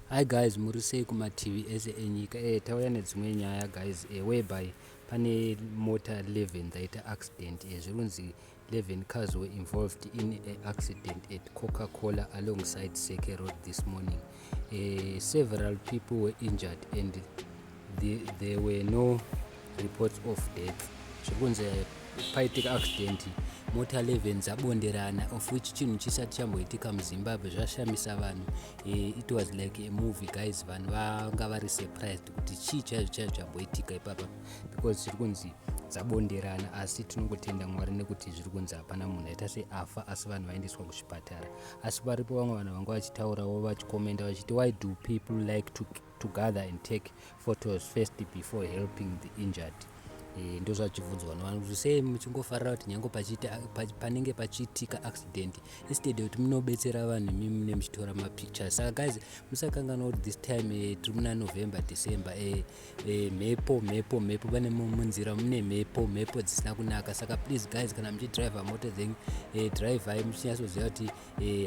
Hi guys, muri sei kumativi ese enyika. Tauya nedzimwe nyaya guys, whereby pane mota 11 dzaita accident. Zvirunzi 11 cars were involved in an accident at Coca-Cola alongside Seke Road this morning. Several people were injured and there were no reports of death. Zvirunzi paitika accident mota 11 dzabonderana, of which chinhu chisati chamboitika muZimbabwe. Zvashamisa vanhu. It was like a movie guys. Vanhu vanga vari surprised kuti chii chaizvo chamboitika ipapa, because zviri kunzi dzabonderana, asi tinongotenda Mwari nekuti zviri kunzi hapana munhu aita seafa, asi vanhu vaendeswa kuzvipatara. Asi paripo vamwe vanhu vanga vachitaurawo vachikomenda vachiti, why do people like to gather and take photos first before helping the injured? Ndo zvachibvunzwa nevanhu kuti sei muchingofarira kuti nyange panenge pachiitika accident instead kuti munobetsera vanhu mune muchitora mapictures. Saka guys, musakanganwa kuti this time tiri muna November December, mhepo pane munzira mune mhepo dzisina kunaka. Saka please guys, kana muchidrive mota dzenyu, drivai muchinyatsoziva kuti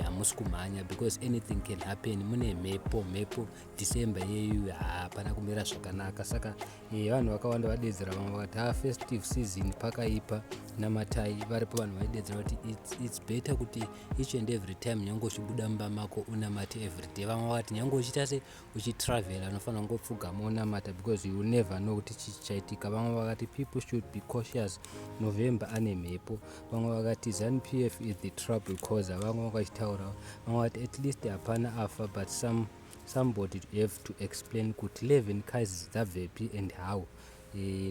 hamusi kumhanya, because anything can happen. Mune mhepo December yeyu hapana kumira zvakanaka. Saka vanhu vakawanda vadedzera, vamwe vakati festive season pakaipa namatai. Varipo vanhu vaidedzera kuti it's better kuti each and every time nyange uchibuda mumba mako unamate everyday. Vamwe vakati nyange uchiita se uchitravela unofanira kungopfugama unamata, because you will never know kuti chichaitika. Vamwe vakati people should be cautious, November ane mhepo. Vamwe vakati ZANU-PF is the trouble causer. Vamwe vakachitaurawo, vamwe vakati at least hapana afa, but somebody have to explain kuti 11 cars dzabvepi and how.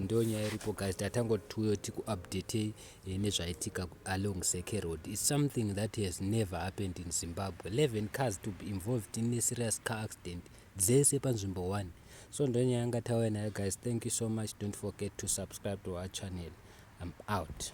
Ndo nyaya iripo guys, tatangoti tuyo tikuupdate nezvaitika along Seke Road. It's something that has never happened in Zimbabwe. 11 cars to be involved in a serious car accident, dzese panzvimbo 1. So ndo nyaya yanga tauya nayo guys. Thank you so much. Don't forget to subscribe to our channel. I'm out.